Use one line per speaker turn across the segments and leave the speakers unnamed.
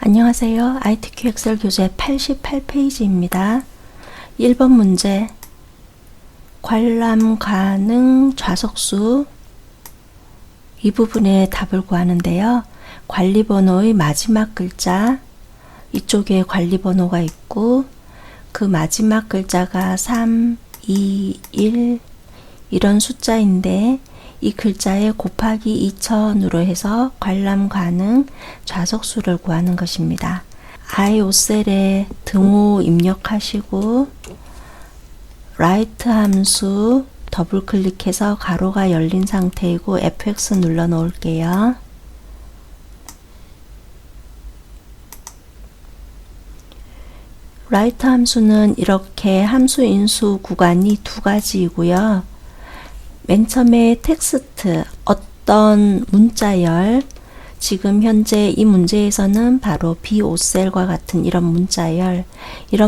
안녕하세요. ITQ 엑셀 교재 88페이지입니다. 1번 문제 관람 가능 좌석수 이 부분에 답을 구하는데요. 관리번호의 마지막 글자 이쪽에 관리번호가 있고 그 마지막 글자가 3, 2, 1 이런 숫자인데 이 글자에 곱하기 2000으로 해서 관람 가능 좌석수를 구하는 것입니다. IOCell에 등호 입력하시고 라이트 함수 더블 클릭해서 가로가 열린 상태이고 FX 눌러 놓을게요. 라이트 함수는 이렇게 함수 인수 구간이 두 가지이고요. 맨 처음에 텍스트, 어떤 문자열, 지금 현재 이 문제에서는 바로 비오셀과 같은 이런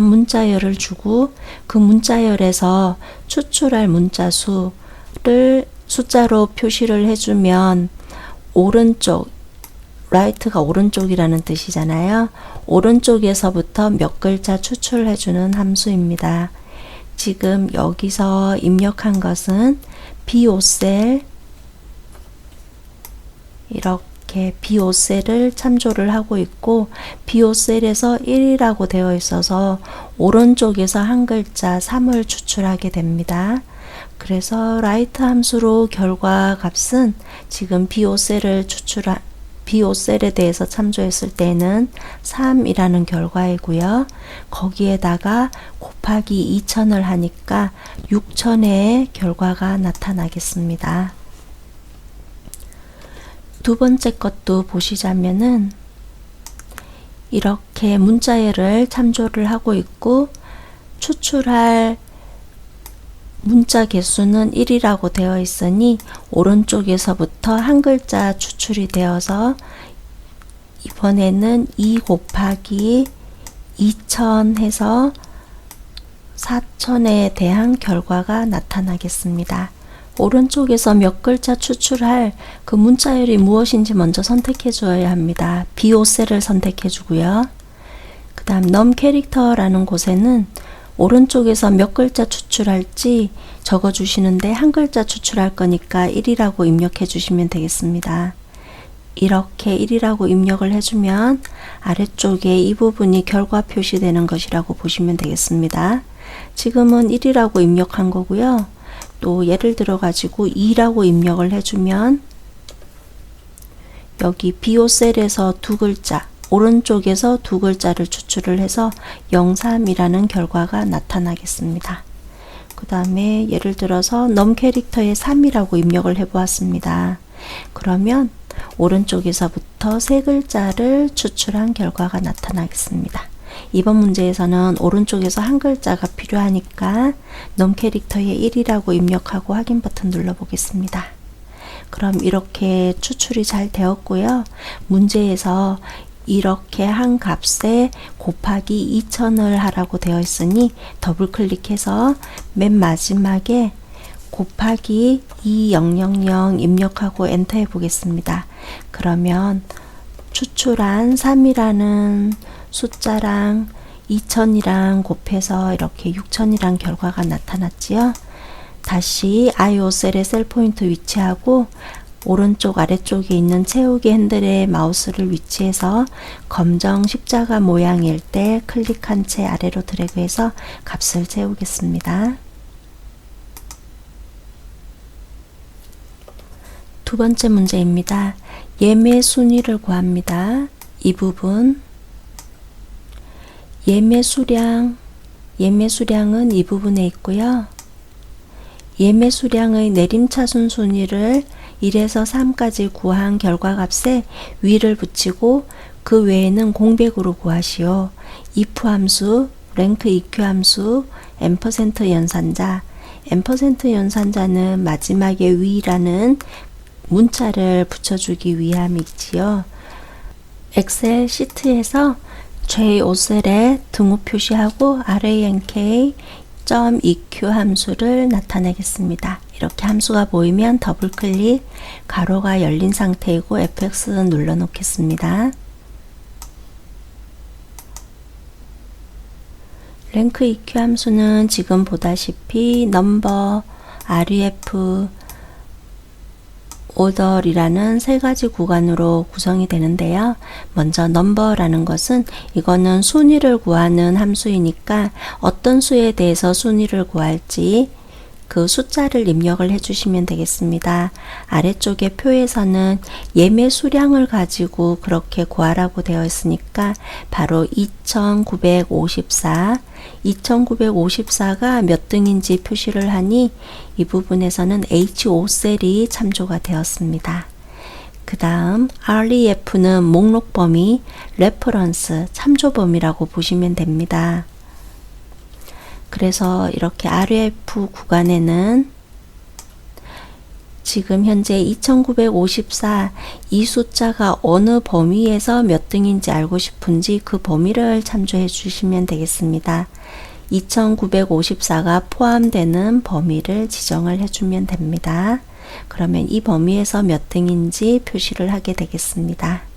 문자열을 주고 그 문자열에서 추출할 문자 수를 숫자로 표시를 해주면 오른쪽, 라이트가 오른쪽이라는 뜻이잖아요. 오른쪽에서부터 몇 글자 추출해주는 함수입니다. 지금 여기서 입력한 것은 비오셀, 이렇게 비오셀을 참조를 하고 있고 비오셀에서 1이라고 되어 있어서 오른쪽에서 한 글자 3을 추출하게 됩니다. 그래서 라이트 함수로 결과 값은 지금 비오셀에 대해서 참조했을 때는 3이라는 결과이고요. 거기에다가 곱하기 2000을 하니까 6000의 결과가 나타나겠습니다. 두 번째 것도 보시자면은 이렇게 문자열을 참조를 하고 있고 추출할 문자 개수는 1이라고 되어 있으니 오른쪽에서부터 한 글자 추출이 되어서 이번에는 2 곱하기 2000 해서 4000에 대한 결과가 나타나겠습니다. 오른쪽에서 몇 글자 추출할 그 문자열이 무엇인지 먼저 선택해 주어야 합니다. 비오셀을 선택해 주고요. 그 다음 넘 캐릭터라는 곳에는 오른쪽에서 몇 글자 추출할지 적어 주시는데 한 글자 추출할 거니까 1이라고 입력해 주시면 되겠습니다. 이렇게 1이라고 입력을 해주면 아래쪽에 이 부분이 결과 표시되는 것이라고 보시면 되겠습니다. 지금은 1이라고 입력한 거고요. 또 예를 들어 가지고 2라고 입력을 해주면 여기 비오셀에서 두 글자 오른쪽에서 두 글자를 추출을 해서 03이라는 결과가 나타나겠습니다. 그 다음에 예를 들어서 넘 캐릭터에 3이라고 입력을 해 보았습니다. 그러면 오른쪽에서부터 세 글자를 추출한 결과가 나타나겠습니다. 이번 문제에서는 오른쪽에서 한 글자가 필요하니까 넘 캐릭터에 1이라고 입력하고 확인 버튼 눌러 보겠습니다. 그럼 이렇게 추출이 잘 되었고요. 문제에서 이렇게 한 값에 곱하기 2000을 하라고 되어 있으니 더블 클릭해서 맨 마지막에 곱하기 2000 입력하고 엔터 해 보겠습니다. 그러면 추출한 3이라는 숫자랑 2000이랑 곱해서 이렇게 6000이란 결과가 나타났지요. 다시 IOCell의 셀 포인트 위치하고 오른쪽 아래쪽에 있는 채우기 핸들에 마우스를 위치해서 검정 십자가 모양일 때 클릭한 채 아래로 드래그해서 값을 채우겠습니다. 두 번째 문제입니다. 예매 순위를 구합니다. 이 부분 예매 수량은 이 부분에 있고요. 예매 수량의 내림차순 순위를 1에서 3까지 구한 결과값에 위를 붙이고 그 외에는 공백으로 구하시오. if 함수, rank eq 함수, &% 연산자, &% 연산자는 마지막에 위라는 문자를 붙여주기 위함이지요. 엑셀 시트에서 JOCell에 등호 표시하고 rank.eq 함수를 나타내겠습니다. 이렇게 함수가 보이면 더블 클릭, 가로가 열린 상태이고 FX 눌러 놓겠습니다. 랭크 EQ 함수는 지금 보다시피 넘버, ref, order이라는 세 가지 구간으로 구성이 되는데요. 먼저 넘버라는 것은 이거는 순위를 구하는 함수이니까 어떤 수에 대해서 순위를 구할지 그 숫자를 입력을 해주시면 되겠습니다. 아래쪽의 표에서는 예매 수량을 가지고 그렇게 구하라고 되어 있으니까 바로 2954가 몇 등인지 표시를 하니 이 부분에서는 HO셀이 참조가 되었습니다. 그 다음 REF는 목록 범위, 레퍼런스, 참조 범위라고 보시면 됩니다. 그래서 이렇게 RF 구간에는 지금 현재 2954 이 숫자가 어느 범위에서 몇 등인지 알고 싶은지 그 범위를 참조해 주시면 되겠습니다. 2954가 포함되는 범위를 지정을 해주면 됩니다. 그러면 이 범위에서 몇 등인지 표시를 하게 되겠습니다.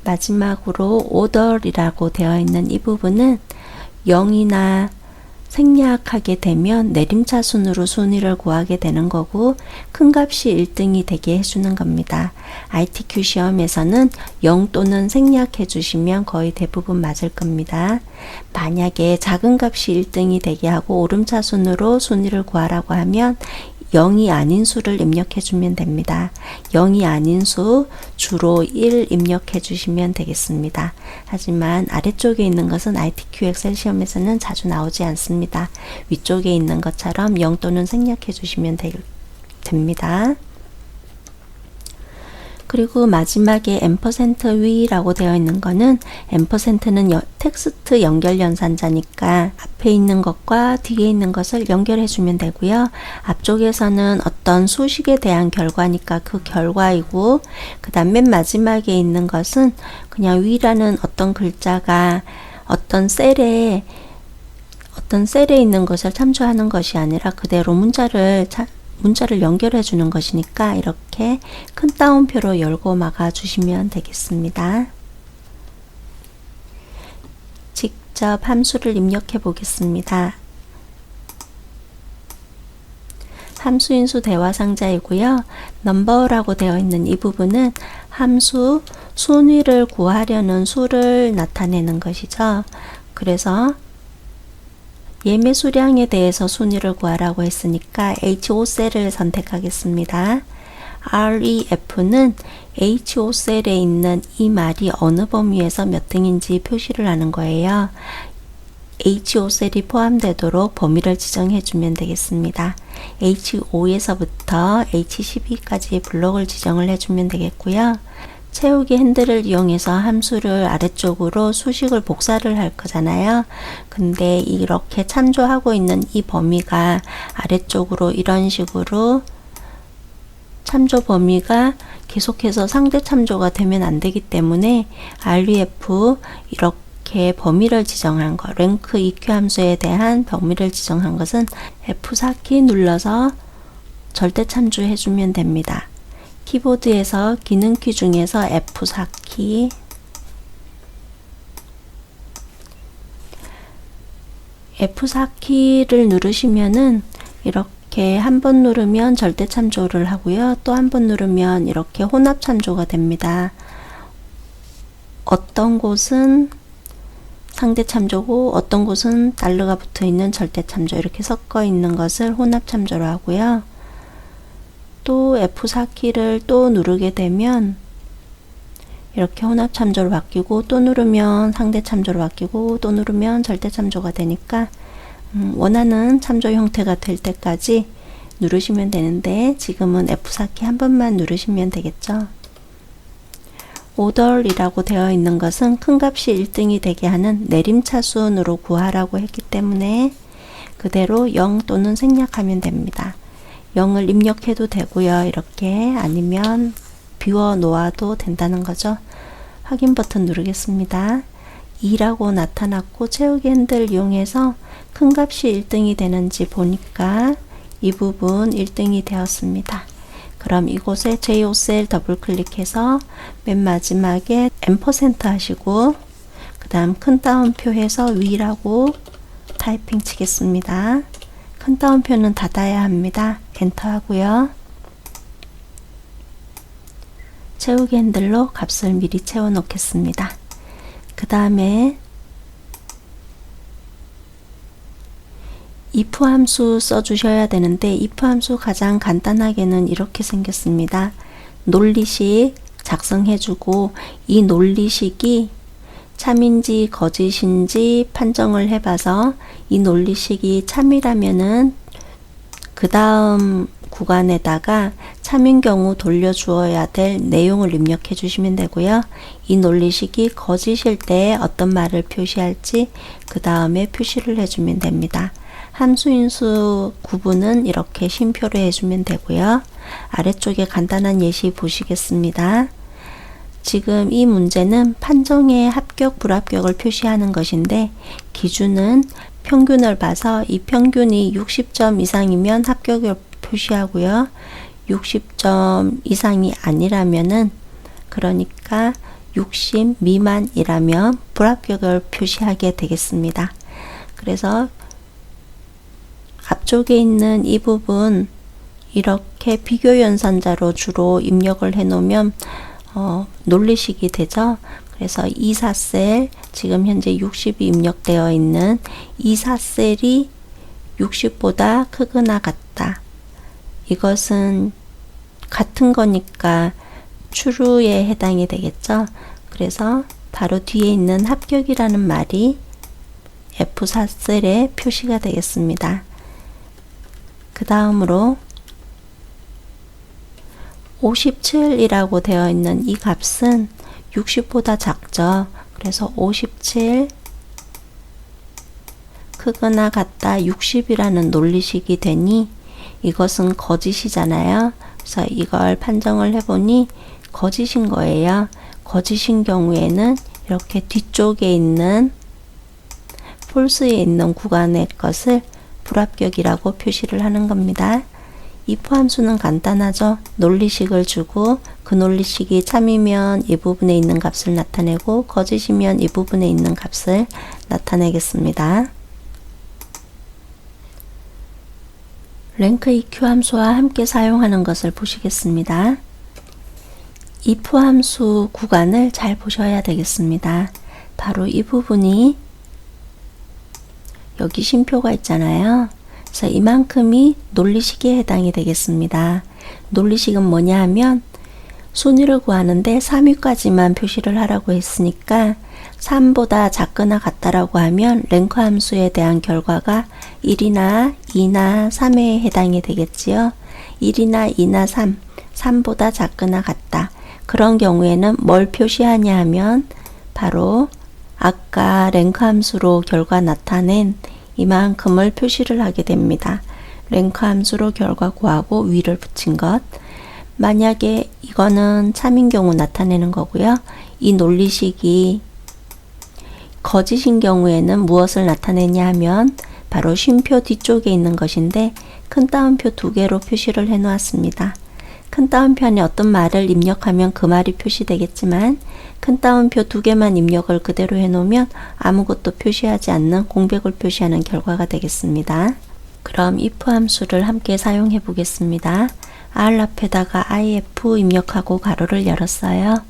마지막으로 order이라고 되어 있는 이 부분은 0이나 생략하게 되면 내림차순으로 순위를 구하게 되는 거고 큰 값이 1등이 되게 해주는 겁니다. ITQ 시험에서는 0 또는 생략해 주시면 거의 대부분 맞을 겁니다. 만약에 작은 값이 1등이 되게 하고 오름차순으로 순위를 구하라고 하면 0이 아닌 수를 입력해 주면 됩니다. 0이 아닌 수 주로 1 입력해 주시면 되겠습니다. 하지만 아래쪽에 있는 것은 ITQ 엑셀 시험에서는 자주 나오지 않습니다. 위쪽에 있는 것처럼 0 또는 생략해 주시면 됩니다. 그리고 마지막에 %위라고 되어 있는 거는 %는 텍스트 연결 연산자니까 앞에 있는 것과 뒤에 있는 것을 연결해 주면 되고요. 앞쪽에서는 어떤 수식에 대한 결과니까 그 결과이고 그 다음 맨 마지막에 있는 것은 그냥 위라는 어떤 글자가 어떤 셀에 있는 것을 참조하는 것이 아니라 그대로 문자를 연결해 주는 것이니까 이렇게 큰 따옴표로 열고 막아 주시면 되겠습니다. 직접 함수를 입력해 보겠습니다. 함수인수 대화 상자이고요. 넘버라고 되어 있는 이 부분은 함수 순위를 구하려는 수를 나타내는 것이죠. 그래서 예매 수량에 대해서 순위를 구하라고 했으니까 HO셀을 선택하겠습니다. REF는 HO셀에 있는 이 말이 어느 범위에서 몇 등인지 표시를 하는 거예요. HO셀이 포함되도록 범위를 지정해 주면 되겠습니다. H5에서부터 H12까지 블록을 지정을 해주면 되겠고요. 채우기 핸들을 이용해서 함수를 아래쪽으로 수식을 복사를 할 거잖아요. 근데 이렇게 참조하고 있는 이 범위가 아래쪽으로 이런 식으로 참조 범위가 계속해서 상대 참조가 되면 안 되기 때문에 REF 이렇게 범위를 지정한 거, 랭크 EQ 함수에 대한 범위를 지정한 것은 F4키 눌러서 절대 참조해 주면 됩니다. 키보드에서 기능키 중에서 F4키, F4키를 누르시면은 이렇게 한 번 누르면 절대 참조를 하고요. 또 한 번 누르면 이렇게 혼합 참조가 됩니다. 어떤 곳은 상대 참조고 어떤 곳은 달러가 붙어 있는 절대 참조, 이렇게 섞어 있는 것을 혼합 참조로 하고요. 또 F4키를 또 누르게 되면 이렇게 혼합 참조로 바뀌고, 또 누르면 상대 참조로 바뀌고, 또 누르면 절대 참조가 되니까 원하는 참조 형태가 될 때까지 누르시면 되는데, 지금은 F4키 한 번만 누르시면 되겠죠. order이라고 되어 있는 것은 큰 값이 1등이 되게 하는 내림차순으로 구하라고 했기 때문에 그대로 0 또는 생략하면 됩니다. 0을 입력해도 되고요. 이렇게 아니면 비워 놓아도 된다는 거죠. 확인 버튼 누르겠습니다. 2라고 나타났고 채우기 핸들 이용해서 큰 값이 1등이 되는지 보니까 이 부분 1등이 되었습니다. 그럼 이곳에 JOCell 더블 클릭해서 맨 마지막에 M% 하시고 그 다음 큰 따옴표 해서 위라고 타이핑 치겠습니다. 큰 따옴표는 닫아야 합니다. 엔터 하고요. 채우기 핸들로 값을 미리 채워 놓겠습니다. 그 다음에 if 함수 써주셔야 되는데 if 함수 가장 간단하게는 이렇게 생겼습니다. 논리식 작성해주고 이 논리식이 참인지 거짓인지 판정을 해봐서 이 논리식이 참이라면은 그 다음 구간에다가 참인 경우 돌려주어야 될 내용을 입력해 주시면 되고요. 이 논리식이 거짓일 때 어떤 말을 표시할지 그 다음에 표시를 해주면 됩니다. 함수인수 구분은 이렇게 쉼표로 해주면 되고요. 아래쪽에 간단한 예시 보시겠습니다. 지금 이 문제는 판정의 합격, 불합격을 표시하는 것인데 기준은 평균을 봐서 이 평균이 60점 이상이면 합격을 표시하고요. 60점 이상이 아니라면은 그러니까 60 미만이라면 불합격을 표시하게 되겠습니다. 그래서 앞쪽에 있는 이 부분 이렇게 비교 연산자로 주로 입력을 해 놓으면 논리식이 되죠. 그래서 24셀 지금 현재 60이 입력되어 있는 24셀이 60보다 크거나 같다. 이것은 같은 거니까 true에 해당이 되겠죠. 그래서 바로 뒤에 있는 합격이라는 말이 F4셀에 표시가 되겠습니다. 그 다음으로 57이라고 되어 있는 이 값은 60보다 작죠. 그래서 57 크거나 같다 60이라는 논리식이 되니 이것은 거짓이잖아요. 그래서 이걸 판정을 해보니 거짓인 거예요. 거짓인 경우에는 이렇게 뒤쪽에 있는 false에 있는 구간의 것을 불합격이라고 표시를 하는 겁니다. if 함수는 간단하죠. 논리식을 주고 그 논리식이 참이면 이 부분에 있는 값을 나타내고 거짓이면 이 부분에 있는 값을 나타내겠습니다. 랭크 EQ 함수와 함께 사용하는 것을 보시겠습니다. if 함수 구간을 잘 보셔야 되겠습니다. 바로 이 부분이 여기 쉼표가 있잖아요. 그래서 이만큼이 논리식에 해당이 되겠습니다. 논리식은 뭐냐 하면 순위를 구하는데 3위까지만 표시를 하라고 했으니까 3보다 작거나 같다라고 하면 랭크 함수에 대한 결과가 1이나 2나 3에 해당이 되겠지요. 1이나 2나 3, 3보다 작거나 같다. 그런 경우에는 뭘 표시하냐 하면 바로 아까 랭크 함수로 결과 나타낸 이만큼을 표시를 하게 됩니다. 랭크 함수로 결과 구하고 위를 붙인 것. 만약에 이거는 참인 경우 나타내는 거고요. 이 논리식이 거짓인 경우에는 무엇을 나타내냐 하면 바로 쉼표 뒤쪽에 있는 것인데 큰 따옴표 2개로 표시를 해 놓았습니다. 큰 따옴표 안에 어떤 말을 입력하면 그 말이 표시되겠지만 큰 따옴표 2개만 입력을 그대로 해 놓으면 아무것도 표시하지 않는 공백을 표시하는 결과가 되겠습니다. 그럼 if 함수를 함께 사용해 보겠습니다. r 앞에다가 if 입력하고 가로를 열었어요.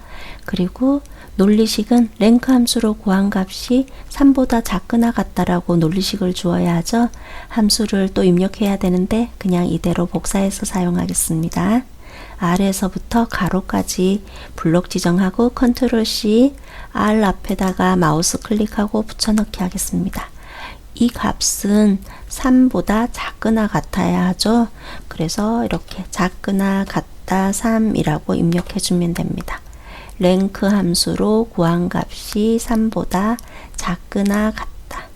그리고 논리식은 랭크 함수로 구한 값이 3보다 작거나 같다라고 논리식을 주어야 하죠. 함수를 또 입력해야 되는데 그냥 이대로 복사해서 사용하겠습니다. R에서부터 가로까지 블록 지정하고 컨트롤 C, R 앞에다가 마우스 클릭하고 붙여넣기 하겠습니다. 이 값은 3보다 작거나 같아야 하죠. 그래서 이렇게 작거나 같다 3이라고 입력해 주면 됩니다. 랭크 함수로 구한 값이 3보다 작거나 같다.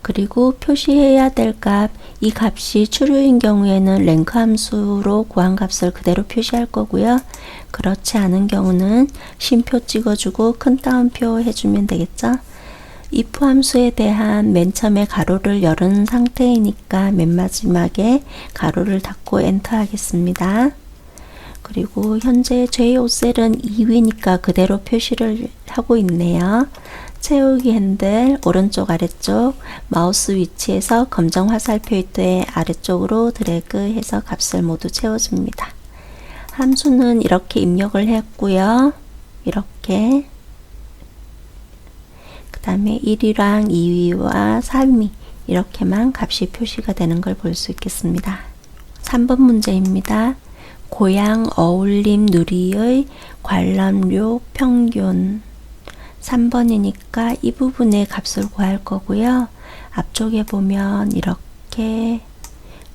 그리고 표시해야 될 값, 이 값이 true인 경우에는 랭크 함수로 구한 값을 그대로 표시할 거고요. 그렇지 않은 경우는 쉼표 찍어주고 큰 따옴표 해주면 되겠죠. if 함수에 대한 맨 처음에 가로를 열은 상태이니까 맨 마지막에 가로를 닫고 엔터 하겠습니다. 그리고 현재 J5셀은 2위니까 그대로 표시를 하고 있네요. 채우기 핸들 오른쪽 아래쪽 마우스 위치에서 검정 화살표의 아래쪽으로 드래그해서 값을 모두 채워줍니다. 함수는 이렇게 입력을 했고요. 이렇게 그 다음에 1위랑 2위와 3위 이렇게만 값이 표시가 되는 걸 볼 수 있겠습니다. 3번 문제입니다. 고양 어울림 누리의 관람료 평균 3번이니까 이 부분의 값을 구할 거고요. 앞쪽에 보면 이렇게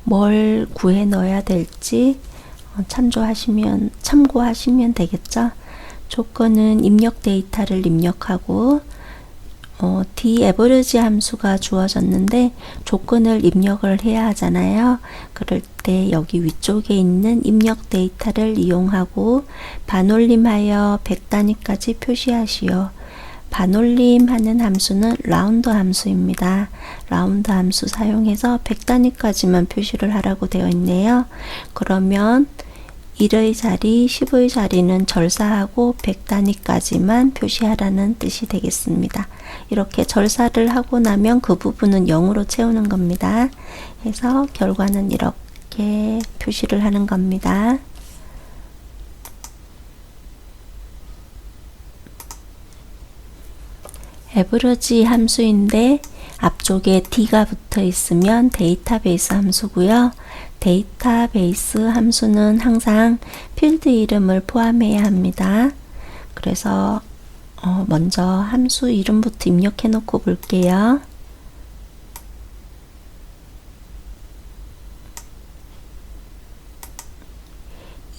뭘 구해 넣어야 될지 참고하시면 되겠죠. 조건은 입력 데이터를 입력하고 d_average 함수가 주어졌는데 조건을 입력을 해야 하잖아요. 그럴 때 여기 위쪽에 있는 입력 데이터를 이용하고 반올림하여 100단위까지 표시하시오. 반올림하는 함수는 라운드 함수입니다. 라운드 함수 사용해서 100단위까지만 표시를 하라고 되어 있네요. 그러면 1의 자리, 10의 자리는 절사하고 100단위까지만 표시하라는 뜻이 되겠습니다. 이렇게 절사를 하고 나면 그 부분은 0으로 채우는 겁니다. 그래서 결과는 이렇게 표시를 하는 겁니다. average 함수인데 앞쪽에 d가 붙어 있으면 데이터베이스 함수고요. 데이터베이스 함수는 항상 필드 이름을 포함해야 합니다. 그래서 먼저 함수 이름부터 입력해 놓고 볼게요.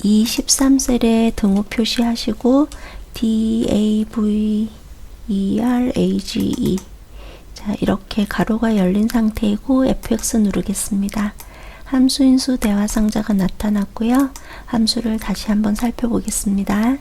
이 13셀에 등호 표시하시고 DAVERAGE 자, 이렇게 가로가 열린 상태이고 FX 누르겠습니다. 함수인수 대화상자가 나타났고요. 함수를 다시 한번 살펴보겠습니다.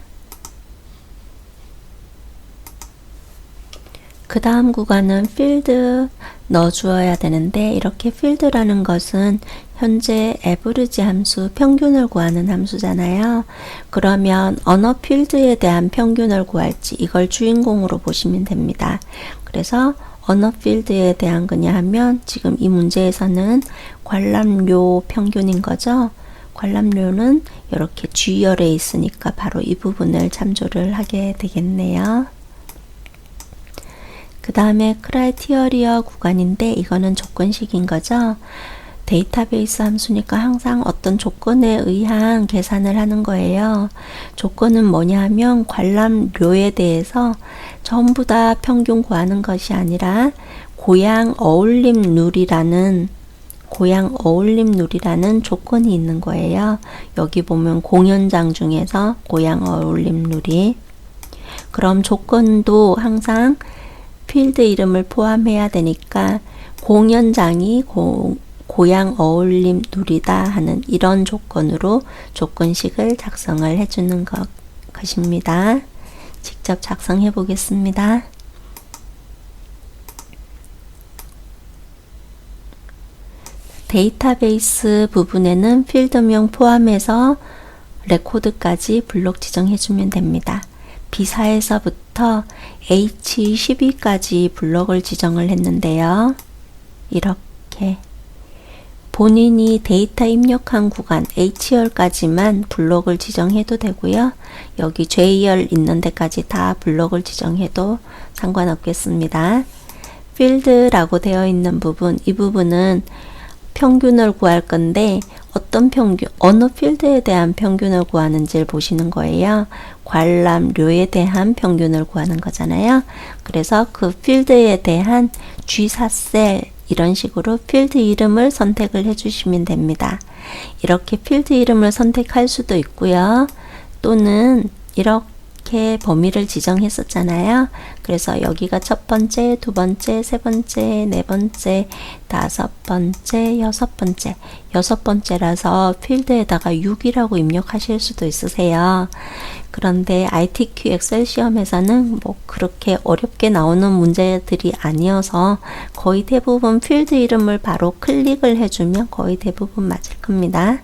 그 다음 구간은 필드 넣어주어야 되는데 이렇게 필드라는 것은 현재 average 함수 평균을 구하는 함수잖아요. 그러면 어느 필드에 대한 평균을 구할지 이걸 주인공으로 보시면 됩니다. 그래서 어느 필드에 대한 거냐 하면 지금 이 문제에서는 관람료 평균인 거죠. 관람료는 이렇게 G열에 있으니까 바로 이 부분을 참조를 하게 되겠네요. 그 다음에 크라이티어리어 구간인데 이거는 조건식인 거죠. 데이터베이스 함수니까 항상 어떤 조건에 의한 계산을 하는 거예요. 조건은 뭐냐 하면 관람료에 대해서 전부 다 평균 구하는 것이 아니라 고양 어울림 룰이라는 조건이 있는 거예요. 여기 보면 공연장 중에서 고양 어울림 룰이 그럼 조건도 항상 필드 이름을 포함해야 되니까 공연장이 고양 어울림 누리다 하는 이런 조건으로 조건식을 작성을 해주는 것입니다. 직접 작성해 보겠습니다. 데이터베이스 부분에는 필드명 포함해서 레코드까지 블록 지정해 주면 됩니다. B4에서부터 H12까지 블록을 지정을 했는데요. 이렇게 본인이 데이터 입력한 구간 H열까지만 블록을 지정해도 되고요. 여기 J열 있는 데까지 다 블록을 지정해도 상관없겠습니다. 필드라고 되어 있는 부분, 이 부분은 평균을 구할 건데 어떤 평균, 어느 필드에 대한 평균을 구하는지를 보시는 거예요. 관람료에 대한 평균을 구하는 거잖아요. 그래서 그 필드에 대한 G4셀 이런 식으로 필드 이름을 선택을 해주시면 됩니다. 이렇게 필드 이름을 선택할 수도 있고요. 또는 이렇게 범위를 지정했었잖아요. 그래서 여기가 첫 번째, 두 번째, 세 번째, 네 번째, 다섯 번째, 여섯 번째. 여섯 번째라서 필드에다가 6이라고 입력하실 수도 있으세요. 그런데 ITQ 엑셀 시험에서는 뭐 그렇게 어렵게 나오는 문제들이 아니어서 거의 대부분 필드 이름을 바로 클릭을 해주면 거의 대부분 맞을 겁니다.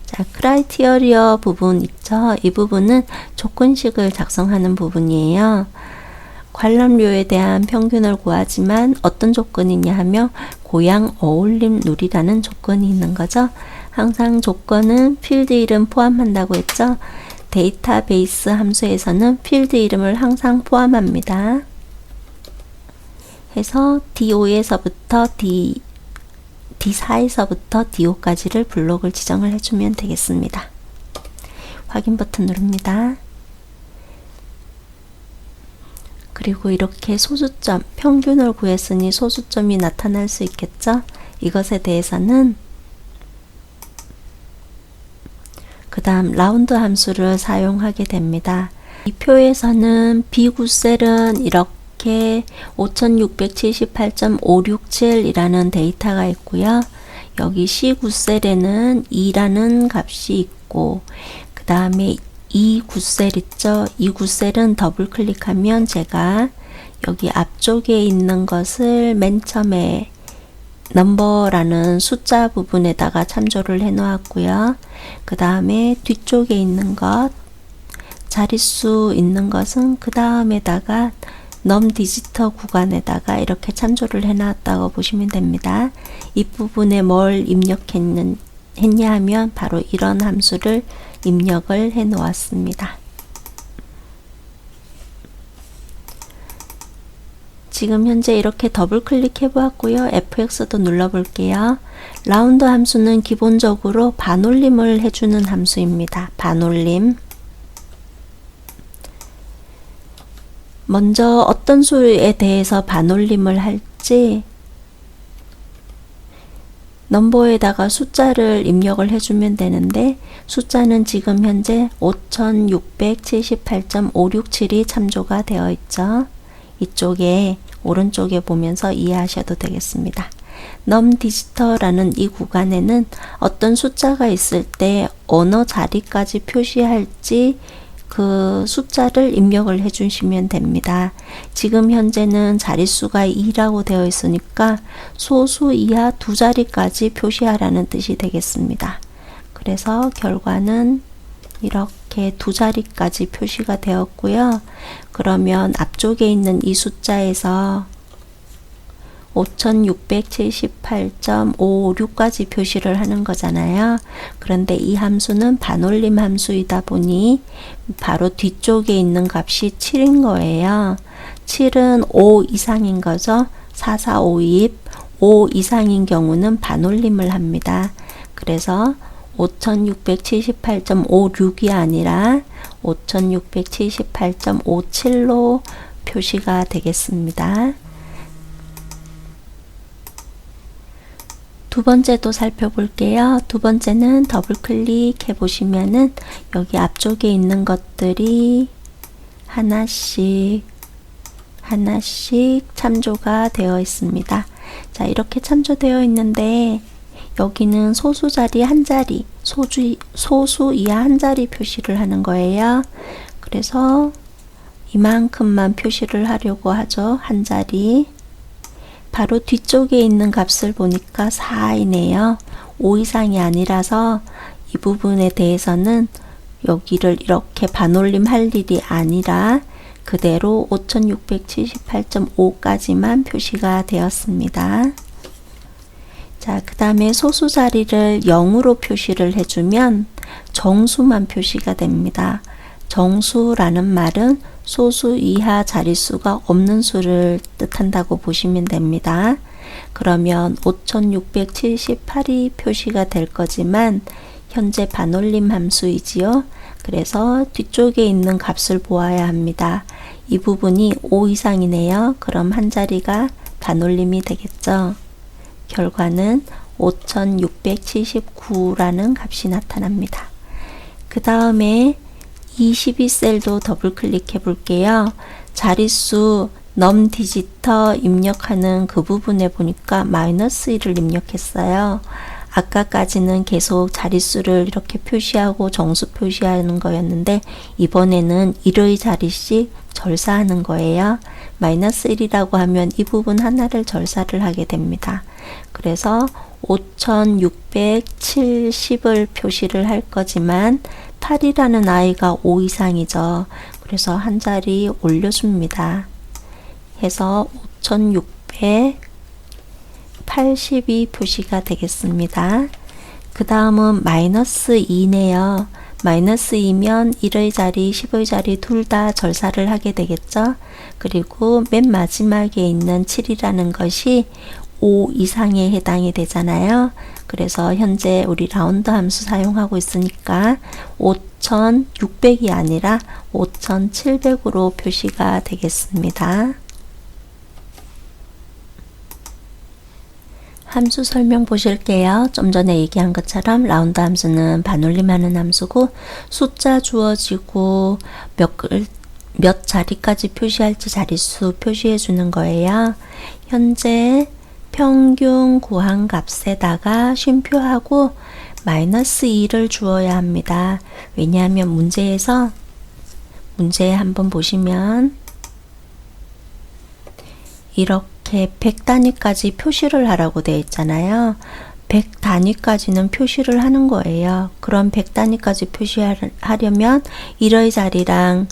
자, 크라이티어리어 부분 있죠? 이 부분은 조건식을 작성하는 부분이에요. 관람료에 대한 평균을 구하지만 어떤 조건이 있냐 하면 고양 어울림 룰이라는 조건이 있는 거죠. 항상 조건은 필드 이름 포함한다고 했죠. 데이터베이스 함수에서는 필드 이름을 항상 포함합니다. 해서 D5에서부터 D4에서부터 D5까지를 블록을 지정을 해주면 되겠습니다. 확인 버튼 누릅니다. 그리고 이렇게 소수점, 평균을 구했으니 소수점이 나타날 수 있겠죠? 이것에 대해서는 그 다음 라운드 함수를 사용하게 됩니다. 이 표에서는 B구셀은 이렇게 5678.567이라는 데이터가 있고요. 여기 C구셀에는 2라는 값이 있고 그 다음에 이 구셀 있죠? 이 구셀은 더블 클릭하면 제가 여기 앞쪽에 있는 것을 맨 처음에 넘버라는 숫자 부분에다가 참조를 해 놓았고요. 그 다음에 뒤쪽에 있는 것, 자릿수 있는 것은 그 다음에다가 넘 디지터 구간에다가 이렇게 참조를 해 놨다고 보시면 됩니다. 이 부분에 뭘 입력했냐 하면 바로 이런 함수를 입력을 해 놓았습니다. 지금 현재 이렇게 더블 클릭해 보았고요. FX도 눌러 볼게요. 라운드 함수는 기본적으로 반올림을 해주는 함수입니다. 반올림. 먼저 어떤 수에 대해서 반올림을 할지 넘버에다가 숫자를 입력을 해주면 되는데 숫자는 지금 현재 5678.567이 참조가 되어 있죠. 이쪽에 오른쪽에 보면서 이해하셔도 되겠습니다. 넘 디지터라는 이 구간에는 어떤 숫자가 있을 때 어느 자리까지 표시할지 그 숫자를 입력을 해주시면 됩니다. 지금 현재는 자릿수가 2라고 되어 있으니까 소수 이하 두 자리까지 표시하라는 뜻이 되겠습니다. 그래서 결과는 이렇게 두 자리까지 표시가 되었고요. 그러면 앞쪽에 있는 이 숫자에서 5678.556까지 표시를 하는 거잖아요. 그런데 이 함수는 반올림 함수이다 보니 바로 뒤쪽에 있는 값이 7인 거예요. 7은 5 이상인 거죠. 4, 4, 5, 5 이상인 경우는 반올림을 합니다. 그래서 5678.56이 아니라 5678.57로 표시가 되겠습니다. 두 번째도 살펴볼게요. 두 번째는 더블 클릭해 보시면은 여기 앞쪽에 있는 것들이 하나씩 참조가 되어 있습니다. 자, 이렇게 참조되어 있는데 여기는 소수 자리 한 자리, 소수 이하 한 자리 표시를 하는 거예요. 그래서 이만큼만 표시를 하려고 하죠. 한 자리. 바로 뒤쪽에 있는 값을 보니까 4이네요. 5 이상이 아니라서 이 부분에 대해서는 여기를 이렇게 반올림 할 일이 아니라 그대로 5678.5까지만 표시가 되었습니다. 자, 그 다음에 소수 자리를 0으로 표시를 해주면 정수만 표시가 됩니다. 정수라는 말은 소수 이하 자릿수가 없는 수를 뜻한다고 보시면 됩니다. 그러면 5678이 표시가 될 거지만 현재 반올림 함수이지요. 그래서 뒤쪽에 있는 값을 보아야 합니다. 이 부분이 5 이상이네요. 그럼 한 자리가 반올림이 되겠죠. 결과는 5679라는 값이 나타납니다. 그 다음에 22셀도 더블 클릭해 볼게요. 자릿수 넘 디지터 입력하는 그 부분에 보니까 -1을 입력했어요. 아까까지는 계속 자릿수를 이렇게 표시하고 정수 표시하는 거였는데 이번에는 1의 자릿씩 절사하는 거예요. -1이라고 하면 이 부분 하나를 절사를 하게 됩니다. 그래서 5670을 표시를 할 거지만 8이라는 아이가 5 이상이죠. 그래서 한 자리 올려줍니다. 해서 5682 표시가 되겠습니다. 그 다음은 마이너스 2네요. 마이너스 2면 1의 자리, 10의 자리 둘 다 절사를 하게 되겠죠. 그리고 맨 마지막에 있는 7이라는 것이 5 이상에 해당이 되잖아요. 그래서 현재 우리 라운드 함수 사용하고 있으니까 5600이 아니라 5700으로 표시가 되겠습니다. 함수 설명 보실게요. 좀 전에 얘기한 것처럼 라운드 함수는 반올림하는 함수고 숫자 주어지고 몇 자리까지 표시할지 자릿수 표시해 주는 거예요. 현재 평균 구한 값에다가 쉼표하고 마이너스 2를 주어야 합니다. 왜냐하면 문제 한번 보시면 이렇게 100단위까지 표시를 하라고 되어 있잖아요. 100단위까지는 표시를 하는 거예요. 그럼 100단위까지 표시하려면 1의 자리랑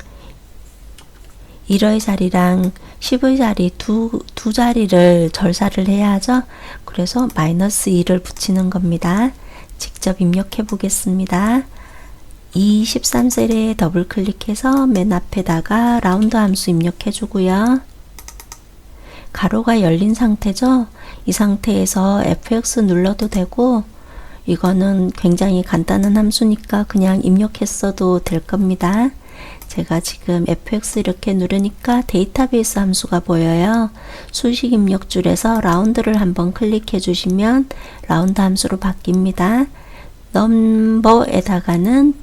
10의 자리 두 자리를 절사를 해야 하죠. 그래서 마이너스 2를 붙이는 겁니다. 직접 입력해 보겠습니다. 23셀에 더블 클릭해서 맨 앞에다가 라운드 함수 입력해 주고요. 가로가 열린 상태죠. 이 상태에서 fx 눌러도 되고 이거는 굉장히 간단한 함수니까 그냥 입력했어도 될 겁니다. 제가 지금 fx 이렇게 누르니까 데이터베이스 함수가 보여요. 수식 입력줄에서 라운드를 한번 클릭해 주시면 라운드 함수로 바뀝니다. 넘버에다가는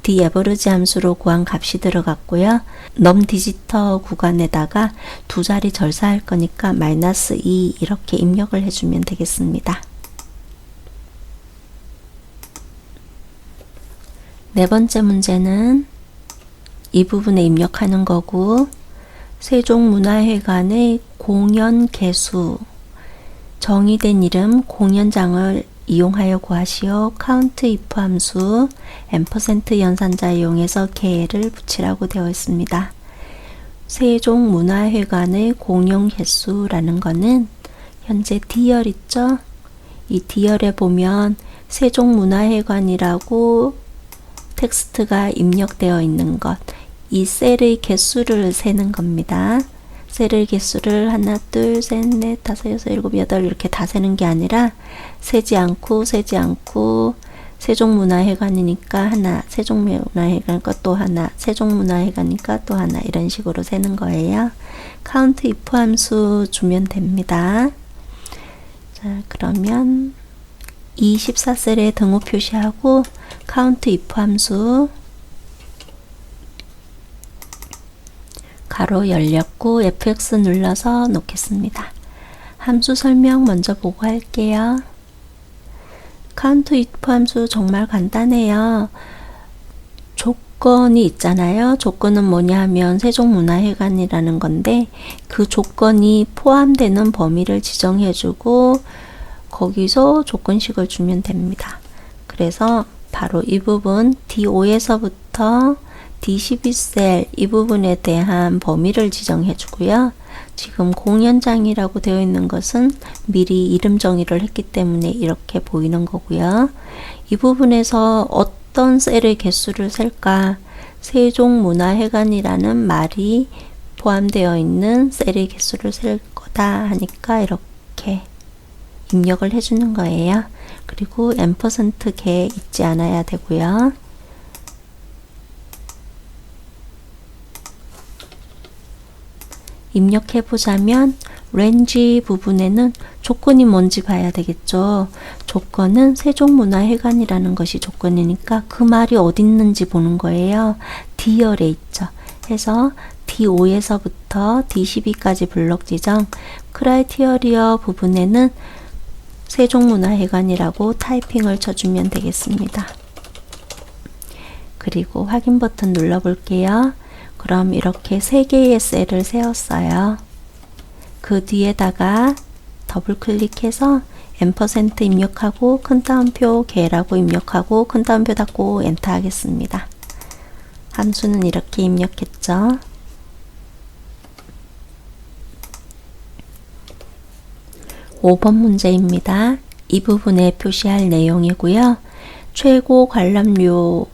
디에버리지 함수로 구한 값이 들어갔고요. 넘디지터 구간에다가 두 자리 절사할 거니까 마이너스 2 이렇게 입력을 해주면 되겠습니다. 네 번째 문제는 이 부분에 입력하는 거고 세종문화회관의 공연 개수 정의된 이름 공연장을 이용하여 구하시오. count if 함수 &% 연산자 이용해서 개를 붙이라고 되어 있습니다. 세종문화회관의 공연 개수라는 거는 현재 D열 있죠? 이 D열에 보면 세종문화회관이라고 텍스트가 입력되어 있는 것, 이 셀의 개수를 세는 겁니다. 셀의 개수를 하나, 둘, 셋, 넷, 다섯, 여섯, 일곱, 여덟 이렇게 다 세는 게 아니라 세지 않고 세종문화회관이니까 하나, 세종문화회관이니까 또 하나, 세종문화회관이니까 또 하나 이런 식으로 세는 거예요. count if 함수 주면 됩니다. 자, 그러면 24셀에 등호 표시하고 count if 함수 가로 열렸고 fx 눌러서 놓겠습니다. 함수 설명 먼저 보고 할게요. count if 함수 정말 간단해요. 조건이 있잖아요. 조건은 뭐냐 하면 세종문화회관이라는 건데 그 조건이 포함되는 범위를 지정해주고 거기서 조건식을 주면 됩니다. 그래서 바로 이 부분 D5에서부터 D12셀 이 부분에 대한 범위를 지정해 주고요. 지금 공연장이라고 되어 있는 것은 미리 이름 정의를 했기 때문에 이렇게 보이는 거고요. 이 부분에서 어떤 셀의 개수를 셀까? 세종문화회관이라는 말이 포함되어 있는 셀의 개수를 셀 거다 하니까 이렇게 입력을 해주는 거예요. 그리고 %개 잊지 않아야 되고요. 입력해 보자면 렌지 부분에는 조건이 뭔지 봐야 되겠죠. 조건은 세종문화회관이라는 것이 조건이니까 그 말이 어디 있는지 보는 거예요. D열에 있죠. 해서 D5에서부터 D12까지 블록 지정 크라이티어리어 부분에는 세종문화회관이라고 타이핑을 쳐주면 되겠습니다. 그리고 확인 버튼 눌러 볼게요. 그럼 이렇게 3개의 셀을 세웠어요. 그 뒤에다가 더블 클릭해서 %, 입력하고 큰 따옴표 개라고 입력하고 큰 따옴표 닫고 엔터 하겠습니다. 함수는 이렇게 입력했죠. 5번 문제입니다. 이 부분에 표시할 내용이고요. 최고 관람료를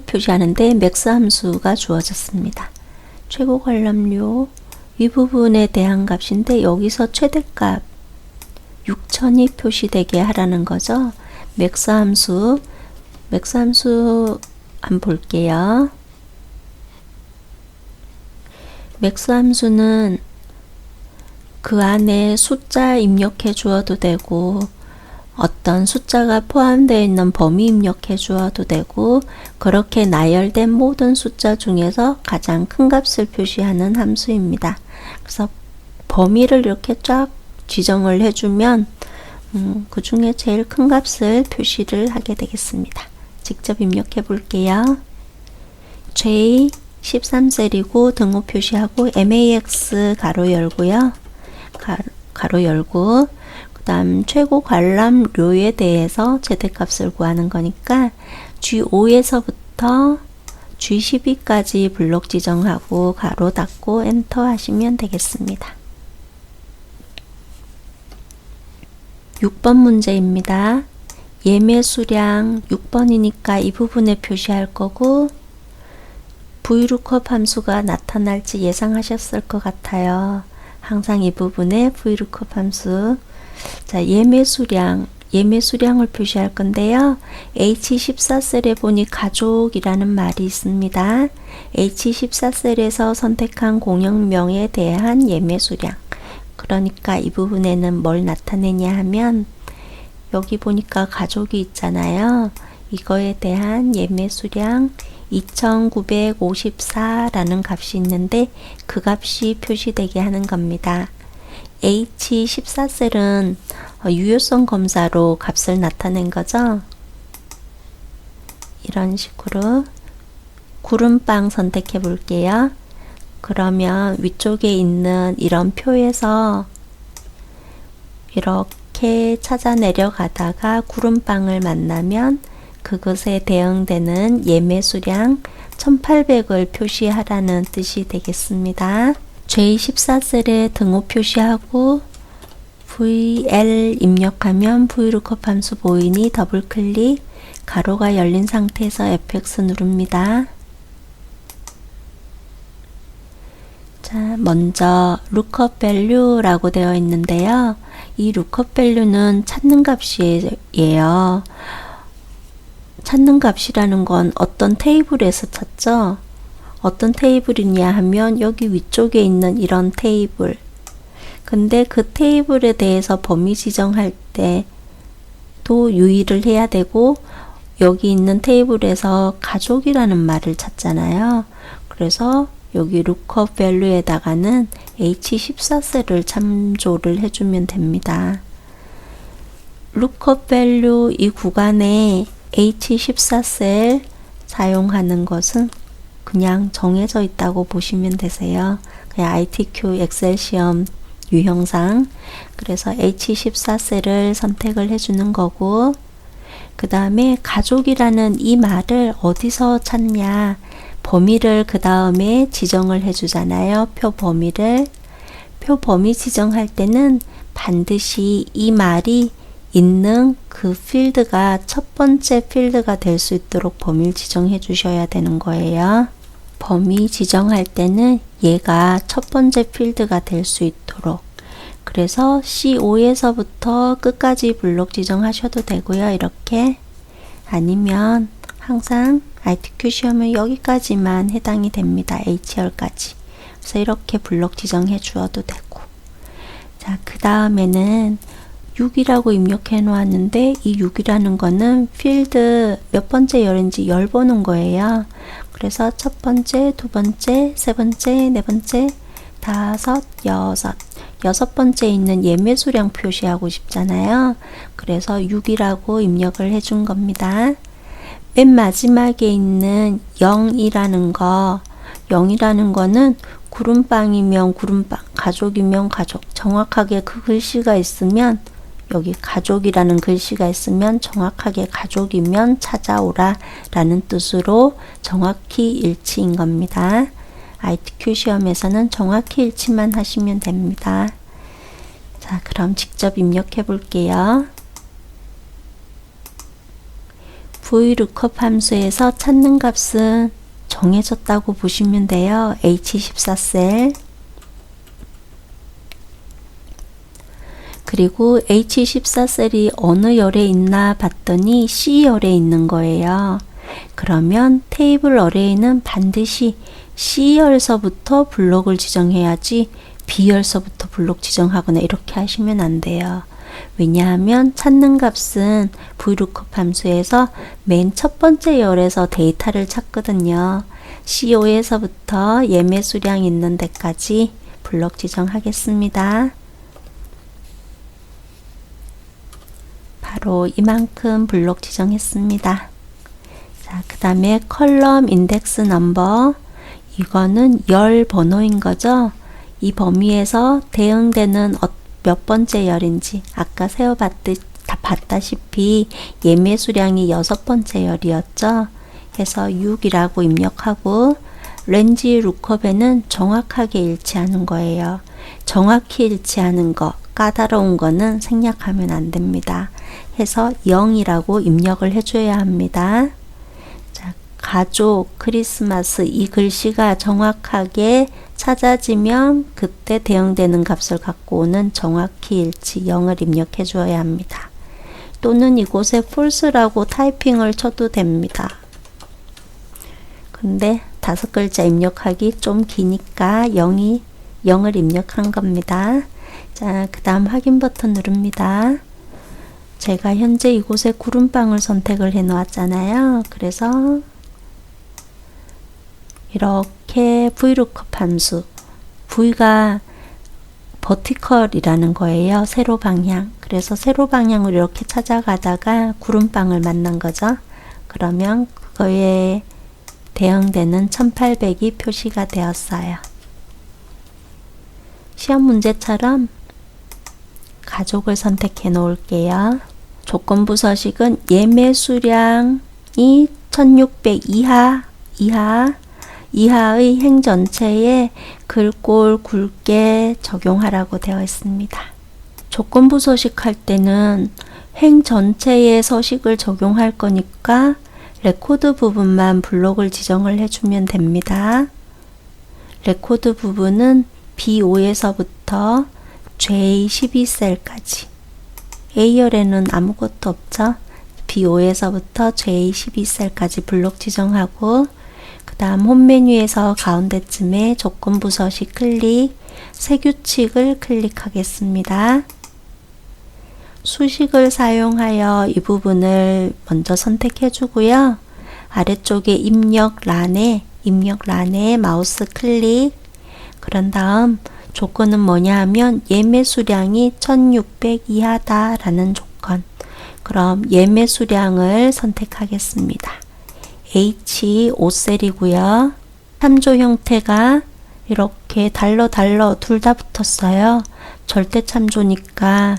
표시하는데 맥스 함수가 주어졌습니다. 최고 관람료 이 부분에 대한 값인데 여기서 최대값 6,000이 표시되게 하라는 거죠. 맥스 함수 한번 볼게요. 맥스 함수는 그 안에 숫자 입력해 주어도 되고 어떤 숫자가 포함되어 있는 범위 입력해 주어도 되고 그렇게 나열된 모든 숫자 중에서 가장 큰 값을 표시하는 함수입니다. 그래서 범위를 이렇게 쫙 지정을 해주면 그 중에 제일 큰 값을 표시를 하게 되겠습니다. 직접 입력해 볼게요. J 13셀이고 등호 표시하고 MAX 가로 열고요. 가로 열고 그 다음 최고 관람료에 대해서 최대값을 구하는 거니까 G5에서부터 G12까지 블록 지정하고 가로 닫고 엔터 하시면 되겠습니다. 6번 문제입니다. 예매 수량 6번이니까 이 부분에 표시할 거고 VLOOKUP 함수가 나타날지 예상하셨을 것 같아요. 항상 이 부분에 VLOOKUP 함수 자 예매 수량을 표시할 건데요. H14셀에 보니 가족이라는 말이 있습니다. H14셀에서 선택한 공역명에 대한 예매 수량 그러니까 이 부분에는 뭘 나타내냐 하면 여기 보니까 가족이 있잖아요. 이거에 대한 예매 수량 2954라는 값이 있는데 그 값이 표시되게 하는 겁니다. H14셀은 유효성 검사로 값을 나타낸 거죠. 이런 식으로 구름빵 선택해 볼게요. 그러면 위쪽에 있는 이런 표에서 이렇게 찾아 내려가다가 구름빵을 만나면 그것에 대응되는 예매 수량 1800을 표시하라는 뜻이 되겠습니다. J14셀에 등호 표시하고 VL 입력하면 VLOOKUP 함수 보이니 더블 클릭 가로가 열린 상태에서 FX 누릅니다. 자, 먼저 lookup value라고 되어 있는데요. 이 lookup value는 찾는 값이에요. 찾는 값이라는 건 어떤 테이블에서 찾죠? 어떤 테이블이냐 하면 여기 위쪽에 있는 이런 테이블. 근데 그 테이블에 대해서 범위 지정할 때도 유의를 해야 되고 여기 있는 테이블에서 가족이라는 말을 찾잖아요. 그래서 여기 lookup value에다가는 H14셀을 참조를 해주면 됩니다. lookup value 이 구간에 H14셀 사용하는 것은 그냥 정해져 있다고 보시면 되세요. 그냥 ITQ 엑셀 시험 유형상 그래서 H14셀을 선택을 해주는 거고 그 다음에 가족이라는 이 말을 어디서 찾냐 범위를 그 다음에 지정을 해주잖아요. 표 범위 지정할 때는 반드시 이 말이 있는 그 필드가 첫 번째 필드가 될 수 있도록 범위를 지정해 주셔야 되는 거예요. 범위 지정할 때는 얘가 첫 번째 필드가 될 수 있도록 그래서 C5에서부터 끝까지 블록 지정하셔도 되고요. 이렇게 아니면 항상 ITQ 시험은 여기까지만 해당이 됩니다. H열까지. 그래서 이렇게 블록 지정해 주어도 되고 자, 그 다음에는 6이라고 입력해 놓았는데 이 6이라는 거는 필드 몇 번째 열인지 열 보는 거예요. 그래서 첫 번째, 두 번째, 세 번째, 네 번째, 다섯, 여섯 번째 있는 예매 수량 표시하고 싶잖아요. 그래서 6이라고 입력을 해준 겁니다. 맨 마지막에 있는 0이라는 거는 구름빵이면 구름빵, 가족이면 가족. 정확하게 그 글씨가 있으면 여기 가족이라는 글씨가 있으면 정확하게 가족이면 찾아오라 라는 뜻으로 정확히 일치인 겁니다. ITQ 시험에서는 정확히 일치만 하시면 됩니다. 자, 자, 그럼 직접 입력해 볼게요. VLOOKUP 함수에서 찾는 값은 정해졌다고 보시면 돼요. H14셀. 그리고 H14셀이 어느 열에 있나 봤더니 C열에 있는 거예요. 그러면 테이블 어레이는 반드시 C열서부터 블록을 지정해야지 B열서부터 블록 지정하거나 이렇게 하시면 안 돼요. 왜냐하면 찾는 값은 VLOOKUP 함수에서 맨 첫 번째 열에서 데이터를 찾거든요. C5에서부터 예매 수량 있는 데까지 블록 지정하겠습니다. 바로 이만큼 블록 지정했습니다. 자, 그 다음에 컬럼 인덱스 넘버, 이거는 열 번호인 거죠. 이 범위에서 대응되는 몇 번째 열인지 아까 봤다시피 예매 수량이 6번째 열이었죠. 해서 6이라고 입력하고 렌지 룩업에는 정확하게 일치하는 거예요. 정확히 일치하는 거, 까다로운 거는 생략하면 안 됩니다. 해서 0이라고 입력을 해줘야 합니다. 자, 가족, 크리스마스 이 글씨가 정확하게 찾아지면 그때 대응되는 값을 갖고 오는 정확히 일치 0을 입력해 줘야 합니다. 또는 이곳에 false라고 타이핑을 쳐도 됩니다. 근데 5글자 입력하기 좀 기니까 0을 입력한 겁니다. 자, 그 다음 확인 버튼 누릅니다. 제가 현재 이곳에 구름빵을 선택을 해 놓았잖아요. 그래서 이렇게 VLOOKUP 함수, V가 버티컬이라는 거예요. 세로 방향. 그래서 세로 방향으로 이렇게 찾아가다가 구름빵을 만난 거죠. 그러면 그거에 대응되는 1800이 표시가 되었어요. 시험 문제처럼 가족을 선택해 놓을게요. 조건부 서식은 예매 수량이 1600 이하의 행 전체에 글꼴 굵게 적용하라고 되어 있습니다. 조건부 서식할 때는 행 전체의 서식을 적용할 거니까 레코드 부분만 블록을 지정을 해주면 됩니다. 레코드 부분은 B5에서부터 J12셀까지, A열에는 아무것도 없죠. B5에서부터 J12셀까지 블록 지정하고, 그 다음 홈 메뉴에서 가운데쯤에 조건부 서식 클릭, 새 규칙을 클릭하겠습니다. 수식을 사용하여 이 부분을 먼저 선택해 주고요. 아래쪽에 입력란에 마우스 클릭, 그런 다음 조건은 뭐냐 하면 예매 수량이 1600 이하다 라는 조건. 그럼 예매 수량을 선택하겠습니다. H5셀이고요. 참조 형태가 이렇게 달러 둘 다 붙었어요. 절대 참조니까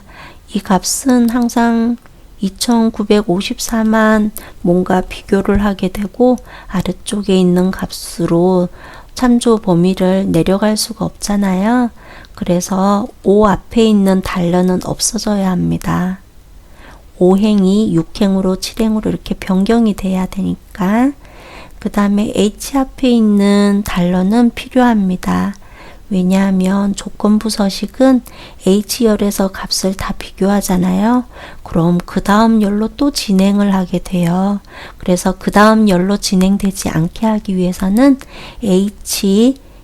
이 값은 항상 2954만 뭔가 비교를 하게 되고 아래쪽에 있는 값으로 참조 범위를 내려갈 수가 없잖아요. 그래서 5 앞에 있는 달러는 없어져야 합니다. 5행이 6행으로 7행으로 이렇게 변경이 돼야 되니까. 그 다음에 H 앞에 있는 달러는 필요합니다. 왜냐하면 조건부 서식은 H열에서 값을 다 비교하잖아요. 그럼 그 다음 열로 또 진행을 하게 돼요. 그래서 그 다음 열로 진행되지 않게 하기 위해서는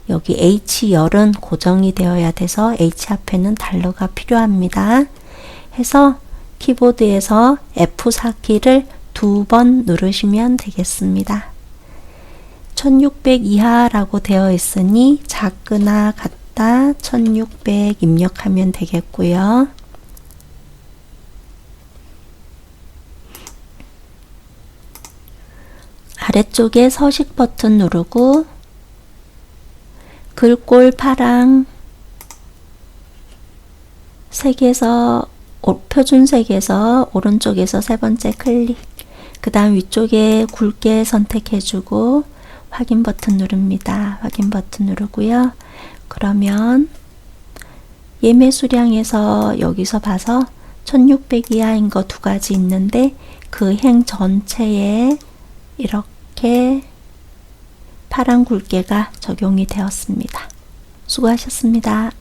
여기 H열은 고정이 되어야 돼서 H 앞에는 달러가 필요합니다. 해서 키보드에서 F4키를 2번 누르시면 되겠습니다. 1600 이하라고 되어 있으니 작거나 같다 1600 입력하면 되겠고요. 아래쪽에 서식 버튼 누르고 글꼴 파랑 색에서 표준색에서 오른쪽에서 세 번째 클릭, 그 다음 위쪽에 굵게 선택해주고 확인 버튼 누릅니다. 확인 버튼 누르고요. 그러면 예매 수량에서 여기서 봐서 1600 이하인 거 두 가지 있는데 그 행 전체에 이렇게 파란 굵게가 적용이 되었습니다. 수고하셨습니다.